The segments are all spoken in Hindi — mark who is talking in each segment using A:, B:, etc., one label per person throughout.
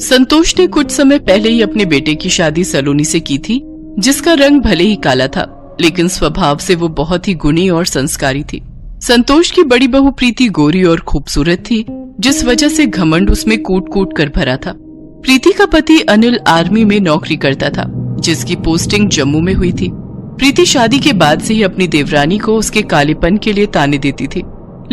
A: संतोष ने कुछ समय पहले ही अपने बेटे की शादी सलोनी से की थी, जिसका रंग भले ही काला था, लेकिन स्वभाव से वो बहुत ही गुणी और संस्कारी थी। संतोष की बड़ी बहू प्रीति गोरी और खूबसूरत थी, जिस वजह से घमंड उसमें कूट कूट कर भरा था। प्रीति का पति अनिल आर्मी में नौकरी करता था, जिसकी पोस्टिंग जम्मू में हुई थी। प्रीति शादी के बाद से ही अपनी देवरानी को उसके कालेपन के लिए ताने देती थी,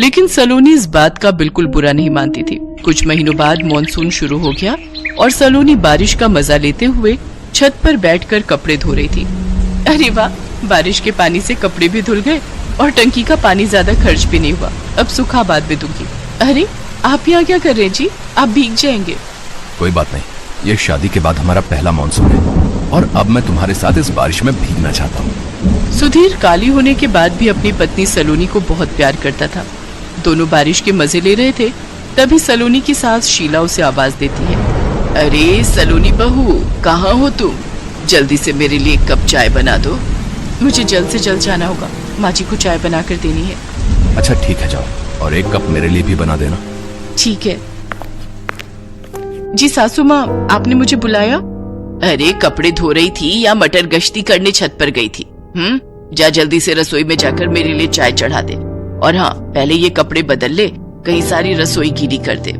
A: लेकिन सलोनी इस बात का बिल्कुल बुरा नहीं मानती थी। कुछ महीनों बाद मॉनसून शुरू हो गया और सलोनी बारिश का मजा लेते हुए छत पर बैठकर कपड़े धो रही थी। अरे वाह, बारिश के पानी से कपड़े भी धुल गए और टंकी का पानी ज्यादा खर्च भी नहीं हुआ। अब सूखा बाद में दूंगी। अरे आप यहाँ क्या कर रहे हैं जी? आप भीग जाएंगे।
B: कोई बात नहीं, ये शादी के बाद हमारा पहला मॉनसून है और अब मैं तुम्हारे साथ इस बारिश में भीगना चाहता हूँ।
A: सुधीर काली होने के बाद भी अपनी पत्नी सलोनी को बहुत प्यार करता था। दोनों बारिश के मजे ले रहे थे, तभी सलोनी की सास शीला उसे आवाज देती है। अरे सलोनी बहू, कहाँ हो तुम? जल्दी से मेरे लिए एक कप चाय बना दो। मुझे जल्द से जल्द जाना होगा, माँ जी को चाय बना कर देनी है।
B: अच्छा ठीक है, जाओ, और एक कप मेरे लिए भी बना देना।
A: ठीक है जी। सासू माँ, आपने मुझे बुलाया? अरे कपड़े धो रही थी या मटर गश्ती करने छत पर गई थी? जा जल्दी से रसोई में जाकर मेरे लिए चाय चढ़ा दे, और हाँ, पहले ये कपड़े बदल ले, कहीं सारी रसोई गीली कर दे।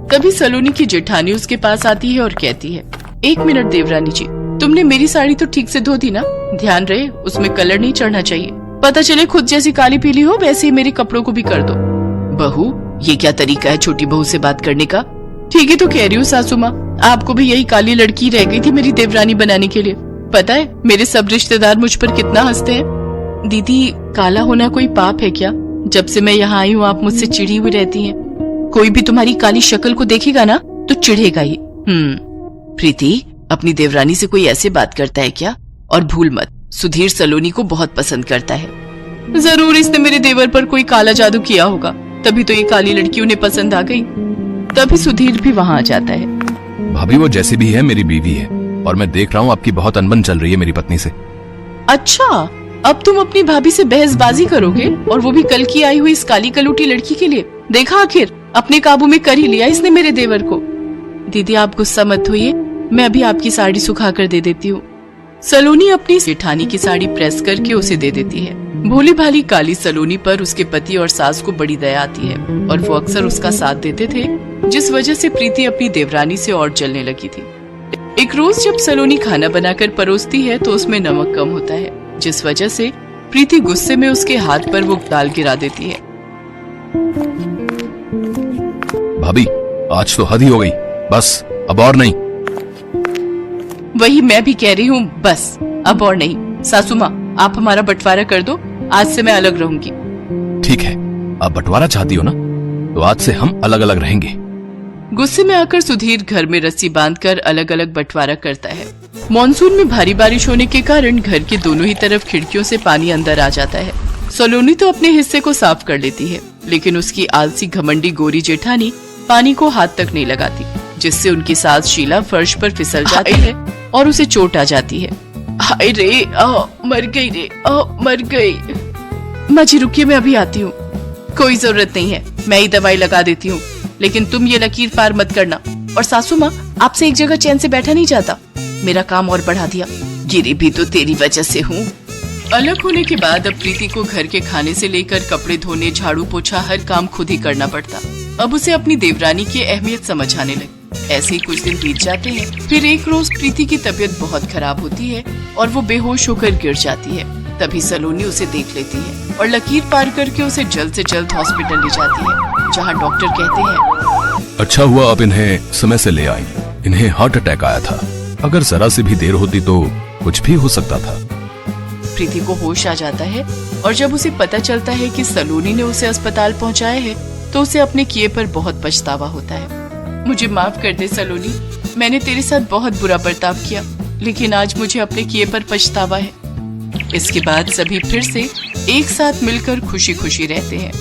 A: कभी सलोनी की जेठानी उसके पास आती है और कहती है, एक मिनट देवरानी जी, तुमने मेरी साड़ी तो ठीक से धो दी ना? ध्यान रहे उसमें कलर नहीं चढ़ना चाहिए, पता चले खुद जैसी काली पीली हो वैसे ही मेरे कपड़ों को भी कर दो। बहू, ये क्या तरीका है छोटी बहू से बात करने का? ठीक है तो कह रही हूँ सासू माँ, आपको भी यही काली लड़की रह गई थी मेरी देवरानी बनाने के लिए। पता है मेरे सब रिश्तेदार मुझ पर कितना हंसते हैं। दीदी, काला होना कोई पाप है क्या? जब से मैं यहाँ आई हूँ आप मुझसे चिढ़ी हुई रहती हैं। कोई भी तुम्हारी काली शक्ल को देखेगा ना तो चिढ़ेगा ही। प्रीति, अपनी देवरानी से कोई ऐसे बात करता है क्या? और भूल मत, सुधीर सलोनी को बहुत पसंद करता है। जरूर इसने मेरे देवर पर कोई काला जादू किया होगा, तभी तो ये काली लड़की उन्हें पसंद आ गई। तभी सुधीर भी वहाँ आ जाता है।
B: भाभी, वो जैसी भी है मेरी बीवी है, और मैं देख रहा हूँ आपकी बहुत अनबन चल रही है मेरी पत्नी से।
A: अच्छा, अब तुम अपनी भाभी से बहसबाजी करोगे, और वो भी कल की आई हुई इस काली कलूटी लड़की के लिए? देखा, आखिर अपने काबू में कर ही लिया इसने मेरे देवर को। दीदी आप गुस्सा मत होइए, मैं अभी आपकी साड़ी सुखा कर दे देती हूँ। सलोनी अपनी जेठानी की साड़ी प्रेस करके उसे दे देती है। भोली भाली काली सलोनी पर उसके पति और सास को बड़ी दया आती है, और वो अक्सर उसका साथ देते थे, जिस वजह से प्रीति अपनी देवरानी से और जलने लगी थी। एक रोज जब सलोनी खाना बनाकर परोसती है तो उसमें नमक कम होता है, जिस वजह से प्रीति गुस्से में उसके हाथ पर वो दाल गिरा देती है।
B: भाभी, आज तो हद ही हो गई, बस अब और नहीं।
A: वही मैं भी कह रही हूँ, बस अब और नहीं। सासू माँ, आप हमारा बंटवारा कर दो, आज से मैं अलग रहूंगी।
B: ठीक है, आप बंटवारा चाहती हो ना, तो आज से हम अलग अलग रहेंगे।
A: गुस्से में आकर सुधीर घर में रस्सी बांधकर अलग अलग बंटवारा करता है। मॉनसून में भारी बारिश होने के कारण घर के दोनों ही तरफ खिड़कियों से पानी अंदर आ जाता है। सलोनी तो अपने हिस्से को साफ कर लेती है, लेकिन उसकी आलसी घमंडी गोरी जेठानी पानी को हाथ तक नहीं लगाती, जिससे उनकी सास शीला फर्श पर फिसल जाती है और उसे चोट आ जाती है। हाय रे, मर गई रे, मर गई। माँ जी रुकिए, मैं अभी आती हूँ। कोई जरूरत नहीं है, मैं ही दवाई लगा देती हूँ, लेकिन तुम ये लकीर पार मत करना। और सासू माँ, आपसे एक जगह चैन से बैठा नहीं जाता, मेरा काम और बढ़ा दिया। गिरी भी तो तेरी वजह से हूँ। अलग होने के बाद अब प्रीति को घर के खाने से लेकर कपड़े धोने, झाड़ू पोछा हर काम खुद ही करना पड़ता। अब उसे अपनी देवरानी की अहमियत समझ आने लगी। ऐसे ही कुछ दिन बीत जाते हैं। फिर एक रोज प्रीति की तबीयत बहुत खराब होती है और वो बेहोश होकर गिर जाती है। तभी सलोनी उसे देख लेती है और लकीर पार करके उसे जल्द से जल्द हॉस्पिटल ले जाती है, जहाँ डॉक्टर कहते हैं,
B: अच्छा हुआ आप इन्हें समय से ले आई, इन्हें हार्ट अटैक आया था, अगर जरा सी भी देर होती तो कुछ भी हो सकता था।
A: प्रीति को होश आ जाता है और जब उसे पता चलता है कि सलोनी ने उसे अस्पताल पहुंचाया है तो उसे अपने किए पर बहुत पछतावा होता है। मुझे माफ कर दे सलोनी, मैंने तेरे साथ बहुत बुरा बर्ताव किया, लेकिन आज मुझे अपने किए पर पछतावा है। इसके बाद सभी फिर से एक साथ मिलकर खुशी खुशी रहते हैं।